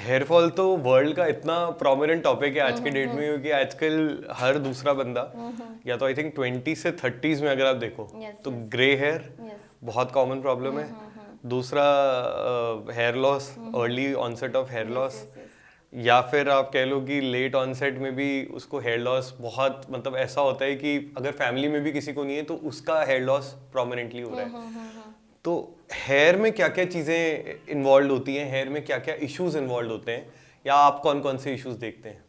Hair fall तो world का इतना प्रोमिनेंट टॉपिक है आज के डेट में, क्योंकि आजकल हर दूसरा बंदा या तो आई थिंक 20 से 30s में अगर आप देखो तो ग्रे हेयर बहुत कॉमन प्रॉब्लम है। दूसरा hair loss, early onset of hair loss, या फिर आप कह लो कि लेट ऑनसेट में भी उसको हेयर लॉस बहुत, मतलब ऐसा होता है कि अगर फैमिली में भी किसी को नहीं है तो उसका हेयर लॉस प्रोमिनेंटली हो रहा है। तो हेयर में क्या क्या चीज़ें इन्वॉल्व होती हैं, हेयर में क्या क्या इश्यूज इन्वॉल्व होते हैं, या आप कौन कौन से इश्यूज देखते हैं?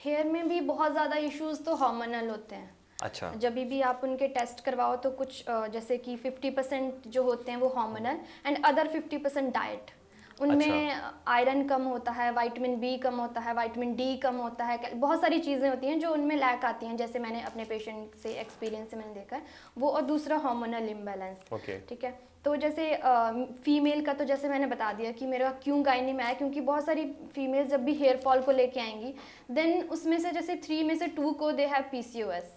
हेयर में भी बहुत ज़्यादा इश्यूज तो हार्मोनल होते हैं। अच्छा। जब भी आप उनके टेस्ट करवाओ तो कुछ जैसे कि 50% जो होते हैं वो हार्मोनल एंड अदर 50% डाइट। उनमें आयरन कम होता है, विटामिन बी कम होता है, विटामिन डी कम होता है, बहुत सारी चीज़ें होती हैं जो उनमें लैक आती हैं, जैसे मैंने अपने पेशेंट से एक्सपीरियंस से मैंने देखा है वो। और दूसरा हार्मोनल इम्बैलेंस। ठीक है, तो जैसे फीमेल का तो जैसे मैंने बता दिया कि मेरा क्यों गायनी में आया, क्योंकि बहुत सारी फीमेल जब भी हेयर फॉल को लेके आएंगी देन उसमें से जैसे 3 में से 2 को दे हैव पीसीओएस।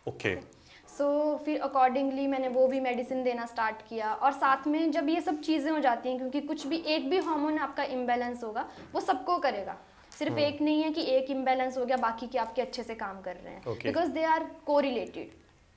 ओके। सो फिर अकॉर्डिंगली मैंने वो भी मेडिसिन देना स्टार्ट किया। और साथ में जब ये सब चीज़ें हो जाती हैं, क्योंकि कुछ भी एक भी हार्मोन आपका इम्बैलेंस होगा वो सबको करेगा, सिर्फ एक नहीं है कि एक इम्बैलेंस हो गया बाकी के आपके अच्छे से काम कर रहे हैं, because they are correlated.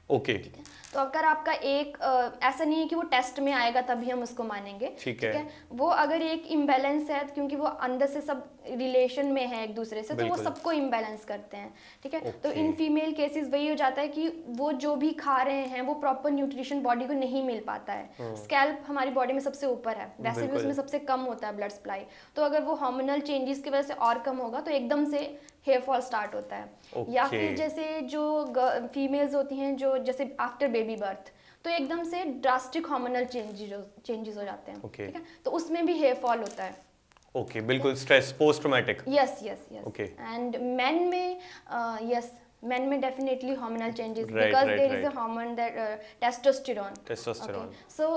Okay. ठीक है, तो अगर आपका एक ऐसा नहीं है कि वो टेस्ट में आएगा तभी हम उसको मानेंगे। ठीक है, वो अगर एक इम्बैलेंस है क्योंकि वो अंदर से सब रिलेशन में है एक दूसरे से, तो वो सबको इम्बैलेंस करते हैं। ठीक है, तो इन फीमेल केसेस वही हो जाता है कि वो जो भी खा रहे हैं वो प्रॉपर न्यूट्रिशन बॉडी को नहीं मिल पाता है। स्कैल्प हमारी बॉडी में सबसे ऊपर है, वैसे भी उसमें सबसे कम होता है ब्लड सप्लाई, तो अगर वो हार्मोनल चेंजेस की वजह से और कम होगा तो एकदम से हेयर फॉल स्टार्ट होता है। या फिर जैसे जो फीमेल्स होती हैं जो जैसे आफ्टर बेबी बर्थ, तो एकदम से ड्रास्टिक हार्मोनल चेंजेस हो जाते हैं। ठीक है, तो उसमें भी हेयर फॉल होता है। ओके, बिल्कुल stress, post traumatic. Yes yes yes. And men में यस, मेन में definitely hormonal changes, because there is a hormone that testosterone, so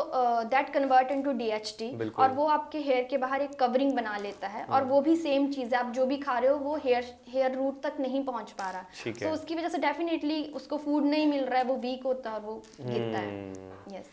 that convert into DHT, और वो आपके हेयर के बाहर एक कवरिंग बना लेता है। और वो भी सेम चीज़ है, आप जो भी खा रहे हो वो हेयर रूट तक नहीं पहुंच पा रहा, सो उसकी वजह से डेफिनेटली उसको फूड नहीं मिल रहा है, वो वीक होता है और वो गिरता है। यस।